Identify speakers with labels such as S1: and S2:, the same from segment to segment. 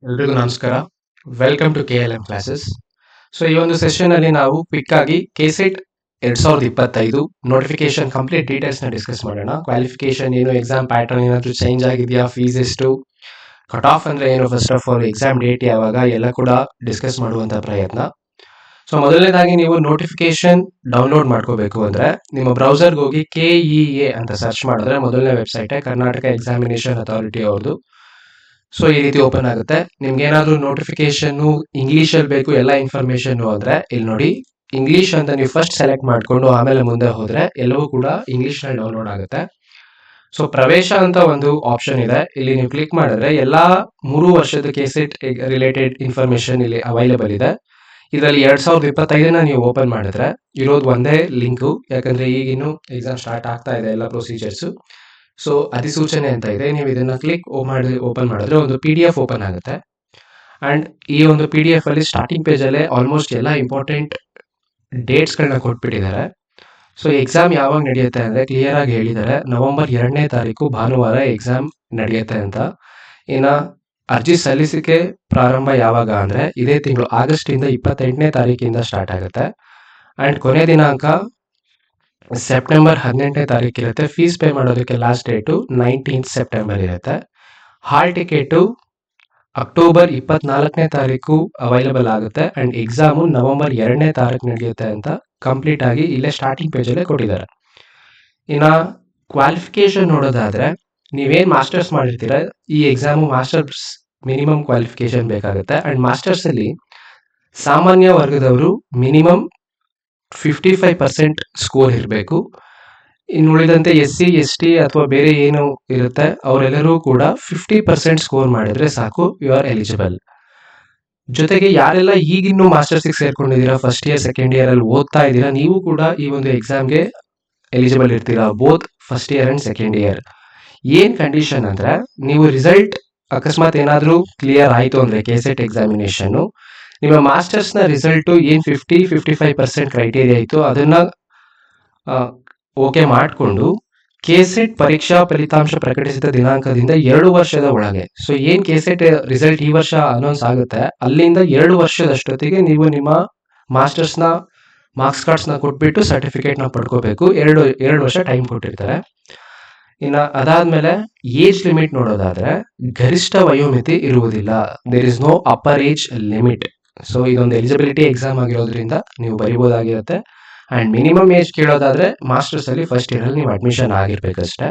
S1: ಎಲ್ರಿಗೂ ನಮಸ್ಕಾರ. Welcome to KLM classes. So ಈ ಒಂದು ಸೆಷನ್ ಅಲ್ಲಿ ನಾವು ಕ್ವಿಕ್ ಆಗಿ KCET 2025 ನೋಟಿಫಿಕೇಶನ್ ಕಂಪ್ಲೀಟ್ ಡೀಟೇಲ್ಸ್ ನ ಡಿಸ್ಕಸ್ ಮಾಡೋಣ. ಕ್ವಾಲಿಫಿಕೇಶನ್ ಏನು, ಎಕ್ಸಾಮ್ ಪ್ಯಾಟರ್ನ್ ಏನಾದರೂ ಚೇಂಜ್ ಆಗಿದೆಯಾ, ಫೀಸ್ ಎಷ್ಟು, ಕಟ್ ಆಫ್ ಅಂದ್ರೆ ಏನು, first of all exam date ಯಾವಾಗ, ಎಲ್ಲ ಕೂಡ ಡಿಸ್ಕಸ್ ಮಾಡುವಂತ ಪ್ರಯತ್ನ. ಸೊ ಮೊದಲನೇದಾಗಿ ನೀವು ನೋಟಿಫಿಕೇಶನ್ ಡೌನ್ಲೋಡ್ ಮಾಡ್ಕೋಬೇಕು ಅಂದ್ರೆ ನಿಮ್ಮ ಬ್ರೌಸರ್ಗೆ ಹೋಗಿ KEA ಅಂತ ಸರ್ಚ್ ಮಾಡಿದ್ರೆ ಮೊದಲನೇ ವೆಬ್ಸೈಟ್ ಕರ್ನಾಟಕ ಎಕ್ಸಾಮಿನೇಷನ್ ಅಥಾರಿಟಿ ಅವ್ರದ್ದು. ಸೊ ಈ ರೀತಿ ಓಪನ್ ಆಗುತ್ತೆ. ನಿಮ್ಗೆ ಏನಾದ್ರು ನೋಟಿಫಿಕೇಶನ್ ಇಂಗ್ಲಿಷ್ ಅಲ್ಲಿ ಬೇಕು ಎಲ್ಲ ಇನ್ಫಾರ್ಮೇಶನ್ ಅಂದ್ರೆ ಇಲ್ಲಿ ನೋಡಿ, ಇಂಗ್ಲಿಷ್ ಅಂತ ನೀವು ಫಸ್ಟ್ ಸೆಲೆಕ್ಟ್ ಮಾಡ್ಕೊಂಡು ಆಮೇಲೆ ಮುಂದೆ ಹೋದ್ರೆ ಎಲ್ಲವೂ ಕೂಡ ಇಂಗ್ಲಿಷ್ ನಲ್ಲಿ ಡೌನ್ಲೋಡ್ ಆಗುತ್ತೆ. ಸೊ ಪ್ರವೇಶ ಅಂತ ಒಂದು ಆಪ್ಷನ್ ಇದೆ, ಇಲ್ಲಿ ನೀವು ಕ್ಲಿಕ್ ಮಾಡಿದ್ರೆ ಎಲ್ಲಾ 3 ವರ್ಷದ KCET ರಿಲೇಟೆಡ್ ಇನ್ಫಾರ್ಮೇಶನ್ ಇಲ್ಲಿ ಅವೈಲೇಬಲ್ ಇದೆ. ಇದರಲ್ಲಿ 2025 ನೀವು ಓಪನ್ ಮಾಡಿದ್ರೆ ಇರೋದು ಒಂದೇ ಲಿಂಕು, ಯಾಕಂದ್ರೆ ಈಗಿನ್ನು ಎಕ್ಸಾಮ್ ಸ್ಟಾರ್ಟ್ ಆಗ್ತಾ ಇದೆ ಎಲ್ಲ ಪ್ರೊಸೀಜರ್ಸ್. ಸೊ ಅಧಿಸೂಚನೆ ಅಂತ ಇದೆ, ನೀವು ಇದನ್ನ ಕ್ಲಿಕ್ ಓಪನ್ ಮಾಡಿದ್ರೆ ಒಂದು PDF ಓಪನ್ ಆಗುತ್ತೆ. ಅಂಡ್ ಈ ಒಂದು PDF ಅಲ್ಲಿ ಸ್ಟಾರ್ಟಿಂಗ್ ಪೇಜ್ ಅಲ್ಲೇ ಆಲ್ಮೋಸ್ಟ್ ಎಲ್ಲ ಇಂಪಾರ್ಟೆಂಟ್ ಡೇಟ್ಸ್ ಗಳನ್ನ ಕೊಟ್ಬಿಟ್ಟಿದ್ದಾರೆ. ಸೊ ಎಕ್ಸಾಮ್ ಯಾವಾಗ ನಡೆಯುತ್ತೆ ಅಂದ್ರೆ ಕ್ಲಿಯರ್ ಆಗಿ ಹೇಳಿದ್ದಾರೆ, ನವೆಂಬರ್ 2ನೇ ತಾರೀಕು ಭಾನುವಾರ ಎಕ್ಸಾಮ್ ನಡೆಯುತ್ತೆ ಅಂತ. ಇನ್ನ ಅರ್ಜಿ ಸಲ್ಲಿಸಿಕೆ ಪ್ರಾರಂಭ ಯಾವಾಗ ಅಂದ್ರೆ ಇದೇ ತಿಂಗಳು ಆಗಸ್ಟ್ ಇಂದ 28ನೇ ತಾರೀಕಿಂದ ಸ್ಟಾರ್ಟ್ ಆಗುತ್ತೆ. ಅಂಡ್ ಕೊನೆ ದಿನಾಂಕ ಸೆಪ್ಟೆಂಬರ್ 18ನೇ ತಾರೀಕು ಇರುತ್ತೆ. ಫೀಸ್ ಪೇ ಮಾಡೋದಕ್ಕೆ ಲಾಸ್ಟ್ ಡೇಟು 19th ಸೆಪ್ಟೆಂಬರ್ ಇರುತ್ತೆ. ಹಾಲ್ ಟಿಕೆಟು ಅಕ್ಟೋಬರ್ 24ನೇ ತಾರೀಕು ಅವೈಲೇಬಲ್ ಆಗುತ್ತೆ. ಅಂಡ್ ಎಕ್ಸಾಮು ನವೆಂಬರ್ 2ನೇ ತಾರೀಕು ನಡೆಯುತ್ತೆ ಅಂತ ಕಂಪ್ಲೀಟ್ ಆಗಿ ಇಲ್ಲೇ ಸ್ಟಾರ್ಟಿಂಗ್ ಪೇಜಲ್ಲೇ ಕೊಟ್ಟಿದ್ದಾರೆ. ಇನ್ನ ಕ್ವಾಲಿಫಿಕೇಶನ್ ನೋಡೋದಾದ್ರೆ ನೀವೇನ್ ಮಾಸ್ಟರ್ಸ್ ಮಾಡಿರ್ತೀರ, ಈ ಎಕ್ಸಾಮು ಮಾಸ್ಟರ್ಸ್ ಮಿನಿಮಮ್ ಕ್ವಾಲಿಫಿಕೇಶನ್ ಬೇಕಾಗುತ್ತೆ. ಅಂಡ್ ಮಾಸ್ಟರ್ಸ್ ಅಲ್ಲಿ ಸಾಮಾನ್ಯ ವರ್ಗದವರು ಮಿನಿಮಮ್ 55% ಸ್ಕೋರ್ ಇರಬೇಕು. ಇನ್ನು ಉಳಿದಂತೆ SC ST ಅಥವಾ ಬೇರೆ ಏನು ಇರುತ್ತೆ ಅವರೆಲ್ಲರೂ ಕೂಡ 50% ಸ್ಕೋರ್ ಮಾಡಿದ್ರೆ ಸಾಕು, ಯು ಆರ್ ಎಲಿಜಿಬಲ್. ಜೊತೆಗೆ ಯಾರೆಲ್ಲ ಈಗಿನ್ನೂ ಮಾಸ್ಟರ್ಸ್ ಸೇರ್ಕೊಂಡಿದ್ದೀರಾ, ಫಸ್ಟ್ ಇಯರ್ ಸೆಕೆಂಡ್ ಇಯರ್ ಅಲ್ಲಿ ಓದ್ತಾ ಇದ್ದೀರಾ, ನೀವು ಕೂಡ ಈ ಒಂದು ಎಕ್ಸಾಮ್ಗೆ ಎಲಿಜಿಬಲ್ ಇರ್ತೀರಾ, both first year and second year. ಏನ್ ಕಂಡೀಷನ್ ಅಂದ್ರೆ ನೀವು ರಿಸಲ್ಟ್ ಅಕಸ್ಮಾತ್ ಏನಾದ್ರೂ ಕ್ಲಿಯರ್ ಆಯ್ತು ಅಂದ್ರೆ KCET ಎಕ್ಸಾಮಿನೇಷನ್, ನಿಮ್ಮ ಮಾಸ್ಟರ್ಸ್ ನ ರಿಸಲ್ಟ್ ಏನ್ 55% ಕ್ರೈಟೀರಿಯಾ ಇತ್ತು ಅದನ್ನ ಓಕೆ ಮಾಡಿಕೊಂಡು KCET ಪರೀಕ್ಷಾ ಫಲಿತಾಂಶ ಪ್ರಕಟಿಸಿದ ದಿನಾಂಕದಿಂದ 2 ವರ್ಷದ ಒಳಗೆ, ಸೊ ಏನ್ KCET ರಿಸಲ್ಟ್ ಈ ವರ್ಷ ಅನೌನ್ಸ್ ಆಗುತ್ತೆ ಅಲ್ಲಿಂದ 2 ವರ್ಷದಷ್ಟೊತ್ತಿಗೆ ನೀವು ನಿಮ್ಮ ಮಾಸ್ಟರ್ಸ್ ನ ಮಾರ್ಕ್ಸ್ ಕಾರ್ಡ್ಸ್ ನ ಕೊಟ್ಬಿಟ್ಟು ಸರ್ಟಿಫಿಕೇಟ್ ನ ಪಡ್ಕೋಬೇಕು. 2 ವರ್ಷ ಟೈಮ್ ಕೊಟ್ಟಿರ್ತಾರೆ. ಇನ್ನ ಅದಾದ್ಮೇಲೆ ಏಜ್ ಲಿಮಿಟ್ ನೋಡೋದಾದ್ರೆ ಗರಿಷ್ಠ ವಯೋಮಿತಿ ಇರುವುದಿಲ್ಲ, there is no upper age limit. So ಇದೊಂದು ಎಲಿಜಿಬಿಲಿಟಿ ಎಕ್ಸಾಮ್ ಆಗಿರೋದ್ರಿಂದ ನೀವು ಬರಿಬಹುದಾಗಿರುತ್ತೆ. ಅಂಡ್ ಮಿನಿಮಮ್ ಏಜ್ ಕೇಳೋದಾದ್ರೆ ಮಾಸ್ಟರ್ಸ್ ಅಲ್ಲಿ ಫಸ್ಟ್ ಇಯರ್ ಅಲ್ಲಿ ನೀವು ಅಡ್ಮಿಷನ್ ಆಗಿರ್ಬೇಕಷ್ಟೇ.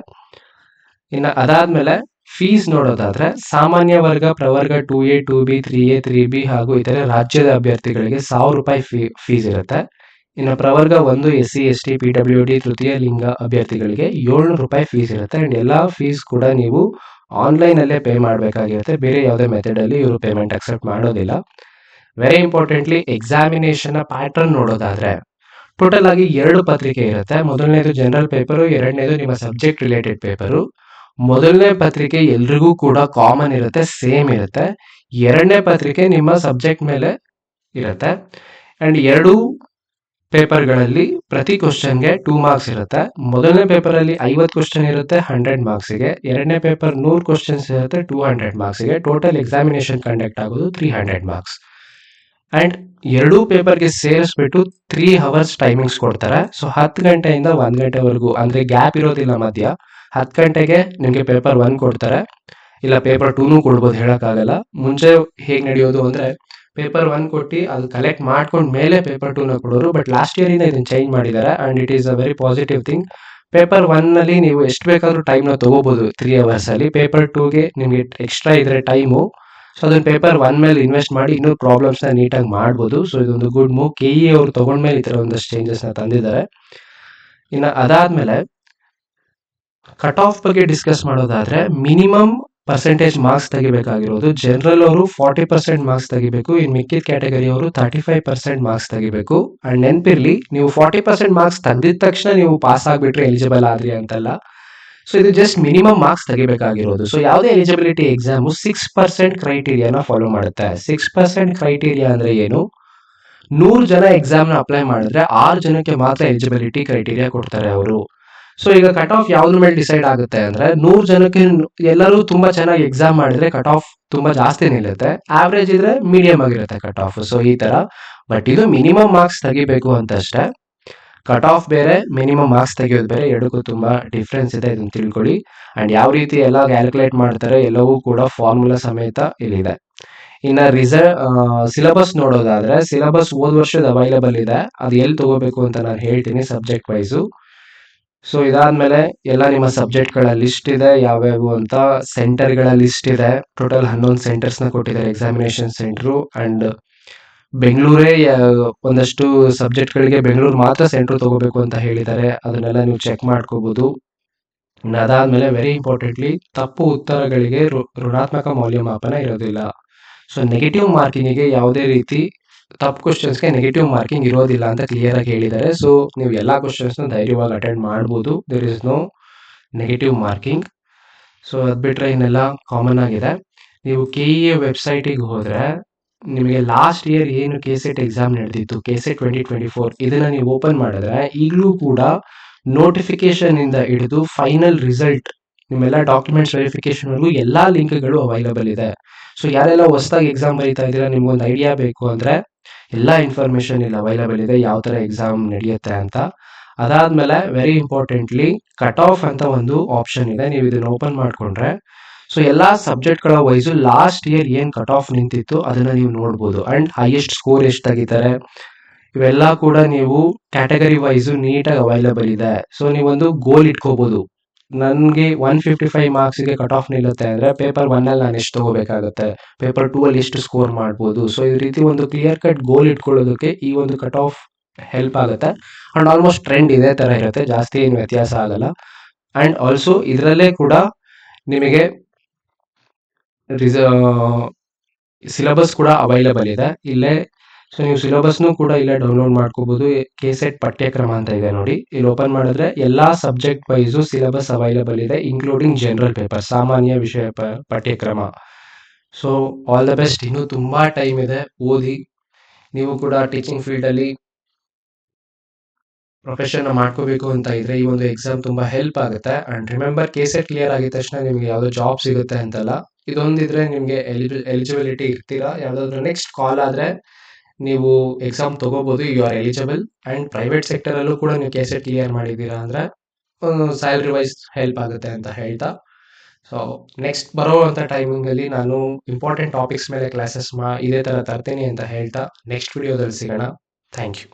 S1: ಇನ್ನು ಅದಾದ್ಮೇಲೆ ಫೀಸ್ ನೋಡೋದಾದ್ರೆ ಸಾಮಾನ್ಯ ವರ್ಗ, ಪ್ರವರ್ಗ 2A 2B 3A 3B ಹಾಗೂ ಇತರೆ ರಾಜ್ಯದ ಅಭ್ಯರ್ಥಿಗಳಿಗೆ 1000 ರೂಪಾಯಿ ಫೀಸ್ ಇರುತ್ತೆ. ಇನ್ನು ಪ್ರವರ್ಗ 1 SC ST PWD ತೃತೀಯ ಲಿಂಗ ಅಭ್ಯರ್ಥಿಗಳಿಗೆ 700 ರೂಪಾಯಿ ಫೀಸ್ ಇರುತ್ತೆ. ಅಂಡ್ ಎಲ್ಲಾ ಫೀಸ್ ಕೂಡ ನೀವು ಆನ್ಲೈನ್ ಅಲ್ಲೇ ಪೇ ಮಾಡಬೇಕಾಗಿರುತ್ತೆ, ಬೇರೆ ಯಾವುದೇ ಮೆಥಡ್ ಅಲ್ಲಿ ಇವರು ಪೇಮೆಂಟ್ ಅಕ್ಸೆಪ್ಟ್ ಮಾಡೋದಿಲ್ಲ. ವೆರಿ ಇಂಪಾರ್ಟೆಂಟ್ಲಿ ಎಕ್ಸಾಮಿನೇಷನ್ ಪ್ಯಾಟರ್ನ್ ನೋಡೋದಾದ್ರೆ ಟೋಟಲ್ ಆಗಿ 2 ಪತ್ರಿಕೆ ಇರುತ್ತೆ. ಮೊದಲನೇದು ಜನರಲ್ ಪೇಪರು, ಎರಡನೇದು ನಿಮ್ಮ ಸಬ್ಜೆಕ್ಟ್ ರಿಲೇಟೆಡ್ ಪೇಪರು. ಮೊದಲನೇ ಪತ್ರಿಕೆ ಎಲ್ರಿಗೂ ಕೂಡ ಕಾಮನ್ ಇರುತ್ತೆ, ಸೇಮ್ ಇರುತ್ತೆ. ಎರಡನೇ ಪತ್ರಿಕೆ ನಿಮ್ಮ ಸಬ್ಜೆಕ್ಟ್ ಮೇಲೆ ಇರುತ್ತೆ. ಅಂಡ್ 2 ಪೇಪರ್ಗಳಲ್ಲಿ ಪ್ರತಿ ಕ್ವಶನ್ಗೆ 2 ಮಾರ್ಕ್ಸ್ ಇರುತ್ತೆ. ಮೊದಲನೇ ಪೇಪರ್ ಅಲ್ಲಿ 50 ಕ್ವಶನ್ ಇರುತ್ತೆ 100 ಮಾರ್ಕ್ಸ್ಗೆ. ಎರಡನೇ ಪೇಪರ್ 100 ಕ್ವಶನ್ಸ್ ಇರುತ್ತೆ 200 ಮಾರ್ಕ್ಸ್ಗೆ. ಟೋಟಲ್ ಎಕ್ಸಾಮಿನೇಷನ್ ಕಂಡಕ್ಟ್ ಆಗೋದು 300 ಮಾರ್ಕ್ಸ್. ಅಂಡ್ 2 ಪೇಪರ್ಗೆ ಸೇರಿಸ್ಬಿಟ್ಟು 3 ಅವರ್ಸ್ ಟೈಮಿಂಗ್ಸ್ ಕೊಡ್ತಾರೆ. ಸೊ 10 ಗಂಟೆಯಿಂದ 1 ಗಂಟೆವರೆಗೂ, ಅಂದ್ರೆ ಗ್ಯಾಪ್ ಇರೋದಿಲ್ಲ ಮಧ್ಯ. 10 ಗಂಟೆಗೆ ನಿಮಗೆ ಪೇಪರ್ 1 ಕೊಡ್ತಾರೆ, ಇಲ್ಲ ಪೇಪರ್ 2 ಕೊಡ್ಬೋದು, ಹೇಳಕ್ಕಾಗಲ್ಲ. ಮುಂಚೆ ಹೇಗ್ ನಡೆಯೋದು ಅಂದ್ರೆ ಪೇಪರ್ 1 ಕೊಟ್ಟು ಅದು ಕಲೆಕ್ಟ್ ಮಾಡ್ಕೊಂಡ್ ಮೇಲೆ ಪೇಪರ್ 2 ಕೊಡೋರು. ಬಟ್ ಲಾಸ್ಟ್ ಇಯರ್ ಇಂದ ಇದನ್ನ ಚೇಂಜ್ ಮಾಡಿದ್ದಾರೆ and it is a very positive thing. Paper 1 ನಲ್ಲಿ ನೀವು ಎಷ್ಟು ಬೇಕಾದ್ರೂ ಟೈಮ್ ನ ತಗೋಬಹುದು 3 ಅವರ್ಸ್ ಅಲ್ಲಿ. ಪೇಪರ್ 2ಗೆ ನಿಮ್ಗೆ ಎಕ್ಸ್ಟ್ರಾ ಇದ್ರೆ ಟೈಮು, ಸೊ ಅದನ್ನ ಪೇಪರ್ 1 ಮೇಲೆ ಇನ್ವೆಸ್ಟ್ ಮಾಡಿ ಇನ್ನೂ ಪ್ರಾಬ್ಲಮ್ಸ್ ನ ನೀಟಾಗಿ ಮಾಡ್ಬೋದು. ಸೊ ಇದೊಂದು ಗುಡ್ ಮೂವ್. KE ಅವರು ತಗೊಂಡ್ಮೇಲೆ ಈ ತರ ಒಂದಷ್ಟು ಚೇಂಜಸ್ ನ ತಂದಿದ್ದಾರೆ. ಇನ್ನು ಅದಾದ್ಮೇಲೆ ಕಟ್ ಆಫ್ ಬಗ್ಗೆ ಡಿಸ್ಕಸ್ ಮಾಡೋದಾದ್ರೆ ಮಿನಿಮಮ್ ಪರ್ಸೆಂಟೇಜ್ ಮಾರ್ಕ್ಸ್ ತೆಗಿಬೇಕಾಗಿರೋದು ಜನರಲ್ ಅವರು 40% ಮಾರ್ಕ್ಸ್ ತೆಗಿಬೇಕು. ಇನ್ ಮಿಕ್ಕಿದ ಕ್ಯಾಟಗರಿ ಅವರು 35% ಮಾರ್ಕ್ಸ್ ತೆಗಿಬೇಕು. ಅಂಡ್ ನೆನ್ಪಿರ್ಲಿ, ನೀವು 40% ಮಾರ್ಕ್ಸ್ ತೆಗೆದಿದ ತಕ್ಷಣ ನೀವು ಪಾಸ್ ಆಗ್ಬಿಟ್ರೆ ಎಲಿಜಿಬಲ್ ಆದ್ರಿ ಅಂತಲ್ಲ. ಸೊ ಇದು ಜಸ್ಟ್ ಮಿನಿಮಮ್ ಮಾರ್ಕ್ಸ್ ತೆಗಿಬೇಕಾಗಿರೋದು. ಸೊ ಯಾವುದೇ ಎಲಿಜಿಬಿಲಿಟಿ ಎಕ್ಸಾಮ್ 6% ಕ್ರೈಟೀರಿಯಾನ ಫಾಲೋ ಮಾಡುತ್ತೆ. 6% ಕ್ರೈಟೀರಿಯಾ ಅಂದ್ರೆ ಏನು? 100 ಜನ ಎಕ್ಸಾಮ್ ನ ಅಪ್ಲೈ ಮಾಡಿದ್ರೆ 6 ಜನಕ್ಕೆ ಮಾತ್ರ ಎಲಿಜಿಬಿಲಿಟಿ ಕ್ರೈಟೀರಿಯಾ ಕೊಡ್ತಾರೆ ಅವರು. ಸೊ ಈಗ ಕಟ್ ಆಫ್ ಯಾವ್ದ್ರ ಮೇಲೆ ಡಿಸೈಡ್ ಆಗುತ್ತೆ ಅಂದ್ರೆ 100 ಜನಕ್ಕೆ ಎಲ್ಲರೂ ತುಂಬಾ ಚೆನ್ನಾಗಿ ಎಕ್ಸಾಮ್ ಮಾಡಿದ್ರೆ ಕಟ್ ಆಫ್ ತುಂಬಾ ಜಾಸ್ತಿ ನಿಲ್ಲುತ್ತೆ, ಆವ್ರೇಜ್ ಇದ್ರೆ ಮೀಡಿಯಂ ಆಗಿರುತ್ತೆ ಕಟ್ ಆಫ್. ಸೊ ಈ ತರ, ಬಟ್ ಇದು ಮಿನಿಮಮ್ ಮಾರ್ಕ್ಸ್ ತೆಗಿಬೇಕು ಅಂತ ಅಷ್ಟೇ. ಕಟ್ ಆಫ್ ಬೇರೆ, ಮಿನಿಮಮ್ ಮಾರ್ಕ್ಸ್ ತೆಗೆಯೋದು ಬೇರೆ, ಎರಡಕ್ಕೂ ತುಂಬಾ ಡಿಫ್ರೆನ್ಸ್ ಇದೆ, ಇದನ್ನ ತಿಳ್ಕೊಳ್ಳಿ. ಅಂಡ್ ಯಾವ ರೀತಿ ಎಲ್ಲ ಕ್ಯಾಲ್ಕುಲೇಟ್ ಮಾಡ್ತಾರೆ ಎಲ್ಲವೂ ಕೂಡ ಫಾರ್ಮುಲಾ ಸಮೇತ ಇಲ್ಲಿದೆ. ಇನ್ನ ಸಿಲೆಬಸ್ ನೋಡೋದಾದ್ರೆ, ಸಿಲೆಬಸ್ ಹೋದ ವರ್ಷದ ಅವೈಲಬಲ್ ಇದೆ, ಅದು ಎಲ್ಲಿ ತಗೋಬೇಕು ಅಂತ ನಾನು ಹೇಳ್ತೀನಿ ಸಬ್ಜೆಕ್ಟ್ ವೈಸು. ಸೊ ಇದಾದ್ಮೇಲೆ ಎಲ್ಲ ನಿಮ್ಮ ಸಬ್ಜೆಕ್ಟ್ ಗಳ ಲಿಸ್ಟ್ ಇದೆ, ಯಾವ್ಯಾವು ಅಂತ ಸೆಂಟರ್ ಗಳ ಲಿಸ್ಟ್ ಇದೆ. ಟೋಟಲ್ 11 ಸೆಂಟರ್ಸ್ ನ ಕೊಟ್ಟಿದ್ದಾರೆ, ಎಕ್ಸಾಮಿನೇಷನ್ ಸೆಂಟರ್. ಅಂಡ್ ಬೆಂಗಳೂರೇ ಒಂದಷ್ಟು ಸಬ್ಜೆಕ್ಟ್ ಗಳಿಗೆ ಬೆಂಗಳೂರು ಮಾತ್ರ ಸೆಂಟರ್ ತಗೋಬೇಕು ಅಂತ ಹೇಳಿದ್ದಾರೆ, ಅದನ್ನೆಲ್ಲ ನೀವು ಚೆಕ್ ಮಾಡ್ಕೋಬಹುದು. ಅದಾದ್ಮೇಲೆ ವೆರಿ ಇಂಪಾರ್ಟೆಂಟ್ಲಿ, ತಪ್ಪು ಉತ್ತರಗಳಿಗೆ ಋಣಾತ್ಮಕ ಮೌಲ್ಯಮಾಪನ ಇರೋದಿಲ್ಲ. ಸೊ ನೆಗೆಟಿವ್ ಮಾರ್ಕಿಂಗಿಗೆ ಯಾವುದೇ ರೀತಿ ತಪ್ಪು ಕ್ವಶನ್ಸ್ಗೆ ನೆಗೆಟಿವ್ ಮಾರ್ಕಿಂಗ್ ಇರೋದಿಲ್ಲ ಅಂತ ಕ್ಲಿಯರ್ ಆಗಿ ಹೇಳಿದ್ದಾರೆ. ಸೊ ನೀವು ಎಲ್ಲಾ ಕ್ವಶನ್ಸ್ ಧೈರ್ಯವಾಗಿ ಅಟೆಂಡ್ ಮಾಡ್ಬೋದು, there is no negative marking. So ಅದ್ ಬಿಟ್ರೆ ಇನ್ನೆಲ್ಲ ಕಾಮನ್ ಆಗಿದೆ. ನೀವು KEA ವೆಬ್ಸೈಟಿಗೆ ಹೋದ್ರೆ ನಿಮಗೆ ಲಾಸ್ಟ್ ಇಯರ್ ಏನು KCET ಎಕ್ಸಾಮ್ ನಡೆದಿತ್ತು, KCET 2024, ಇದನ್ನ ನೀವು ಓಪನ್ ಮಾಡಿದ್ರೆ ಈಗಲೂ ಕೂಡ ನೋಟಿಫಿಕೇಶನ್ ಇಂದ ಹಿಡಿದು ಫೈನಲ್ ರಿಸಲ್ಟ್, ನಿಮ್ಮೆಲ್ಲ ಡಾಕ್ಯುಮೆಂಟ್ಸ್ ವೆರಿಫಿಕೇಶನ್ ವರೆಗೂ ಎಲ್ಲಾ ಲಿಂಕ್ಗಳು ಅವೈಲಬಲ್ ಇದೆ. ಸೊ ಯಾರೆಲ್ಲ ಹೊಸದಾಗಿ ಎಕ್ಸಾಮ್ ಬರೀತಾ ಇದ್ದೀರಾ, ನಿಮ್ಗೊಂದು ಐಡಿಯಾ ಬೇಕು ಅಂದ್ರೆ ಎಲ್ಲಾ ಇನ್ಫಾರ್ಮೇಶನ್ ಇಲ್ಲಿ ಅವೈಲಬಲ್ ಇದೆ, ಯಾವ ತರ ಎಕ್ಸಾಮ್ ನಡೆಯುತ್ತೆ ಅಂತ. ಅದಾದ್ಮೇಲೆ ವೆರಿ ಇಂಪಾರ್ಟೆಂಟ್ಲಿ ಕಟ್ ಆಫ್ ಅಂತ ಒಂದು ಆಪ್ಷನ್ ಇದೆ, ನೀವು ಇದನ್ನ ಓಪನ್ ಮಾಡ್ಕೊಂಡ್ರೆ ಸೊ ಎಲ್ಲಾ ಸಬ್ಜೆಕ್ಟ್ ಗಳ ವೈಸು ಲಾಸ್ಟ್ ಇಯರ್ ಏನ್ ಕಟ್ ಆಫ್ ನಿಂತಿತ್ತು ಅದನ್ನ ನೀವು ನೋಡ್ಬೋದು. ಅಂಡ್ ಹೈಯೆಸ್ಟ್ ಸ್ಕೋರ್ ಎಷ್ಟು ತೆಗಿತಾರೆ ಇವೆಲ್ಲ ಕೂಡ ನೀವು ಕ್ಯಾಟಗರಿ ವೈಸು ನೀಟಾಗಿ ಅವೈಲಬಲ್ ಇದೆ. ಸೊ ನೀವೊಂದು ಗೋಲ್ ಇಟ್ಕೋಬಹುದು, ನನ್ಗೆ 155 ಮಾರ್ಕ್ಸ್ಗೆ ಕಟ್ ಆಫ್ ನಿಲ್ಲುತ್ತೆ ಅಂದ್ರೆ ಪೇಪರ್ 1 ಅಲ್ಲಿ ನಾನು ಎಷ್ಟು ತಗೋಬೇಕಾಗುತ್ತೆ, ಪೇಪರ್ 2 ಅಲ್ಲಿ ಎಷ್ಟು ಸ್ಕೋರ್ ಮಾಡ್ಬೋದು. ಸೊ ಈ ರೀತಿ ಒಂದು ಕ್ಲಿಯರ್ ಕಟ್ ಗೋಲ್ ಇಟ್ಕೊಳ್ಳೋದಕ್ಕೆ ಈ ಒಂದು ಕಟ್ ಆಫ್ ಹೆಲ್ಪ್ ಆಗುತ್ತೆ. ಅಂಡ್ ಆಲ್ಮೋಸ್ಟ್ ಟ್ರೆಂಡ್ ಇದೇ ತರ ಇರುತ್ತೆ, ಜಾಸ್ತಿ ಏನು ವ್ಯತ್ಯಾಸ ಆಗಲ್ಲ. ಅಂಡ್ ಆಲ್ಸೋ ಇದರಲ್ಲೇ ಕೂಡ ನಿಮಗೆ ಸಿಲೆಬಸ್ ಕೂಡ ಅವೈಲಬಲ್ ಇದೆ ಇಲ್ಲೇ. ಸೊ ನೀವು ಸಿಲೆಬಸ್ನು ಕೂಡ ಇಲ್ಲೇ ಡೌನ್ಲೋಡ್ ಮಾಡ್ಕೋಬಹುದು. KCET ಪಠ್ಯಕ್ರಮ ಅಂತ ಇದೆ ನೋಡಿ, ಇಲ್ಲಿ ಓಪನ್ ಮಾಡಿದ್ರೆ ಎಲ್ಲಾ ಸಬ್ಜೆಕ್ಟ್ ವೈಸು ಸಿಲೆಬಸ್ ಅವೈಲಬಲ್ ಇದೆ, ಇನ್ಕ್ಲೂಡಿಂಗ್ ಜನರಲ್ ಪೇಪರ್, ಸಾಮಾನ್ಯ ವಿಷಯ ಪಠ್ಯಕ್ರಮ. ಸೊ ಆಲ್ ದ ಬೆಸ್ಟ್, ಇನ್ನೂ ತುಂಬಾ ಟೈಮ್ ಇದೆ, ಓದಿ. ನೀವು ಕೂಡ ಟೀಚಿಂಗ್ ಫೀಲ್ಡ್ ಅಲ್ಲಿ ಪ್ರೊಫೆಷನ್ ಮಾಡ್ಕೋಬೇಕು ಅಂತ ಇದ್ರೆ ಈ ಒಂದು ಎಕ್ಸಾಮ್ ತುಂಬಾ ಹೆಲ್ಪ್ ಆಗುತ್ತೆ. ಅಂಡ್ ರಿಮೆಂಬರ್, KCET ಕ್ಲಿಯರ್ ಆಗಿದ ತಕ್ಷಣ ನಿಮ್ಗೆ ಯಾವ್ದೋ ಜಾಬ್ ಸಿಗುತ್ತೆ ಅಂತಲ್ಲ, ಇದೊಂದಿದ್ರೆ ನಿಮ್ಗೆ ಎಲಿಜಿಬಿಲಿಟಿ ಇರ್ತೀರಾ. ಯಾವ್ದಾದ್ರು ನೆಕ್ಸ್ಟ್ ಕಾಲ್ ಆದ್ರೆ ನೀವು ಎಕ್ಸಾಮ್ ತಗೋಬಹುದು, you are eligible. And private sector ಅಲ್ಲೂ ಕೂಡ ನೀವು KCET ಕ್ಲಿಯರ್ ಮಾಡಿದೀರಾ ಅಂದ್ರೆ ಸ್ಯಾಲರಿ ವೈಸ್ ಹೆಲ್ಪ್ ಆಗುತ್ತೆ ಅಂತ ಹೇಳ್ತಾ, ಸೊ ನೆಕ್ಸ್ಟ್ ಬರೋವಂಥ ಟೈಮಿಂಗ್ ಅಲ್ಲಿ ನಾನು ಇಂಪಾರ್ಟೆಂಟ್ ಟಾಪಿಕ್ಸ್ ಮೇಲೆ ಕ್ಲಾಸಸ್ ಇದೇ ತರ ತರ್ತೀನಿ ಅಂತ ಹೇಳ್ತಾ ನೆಕ್ಸ್ಟ್ ವಿಡಿಯೋದಲ್ಲಿ ಸಿಗೋಣ. Thank you.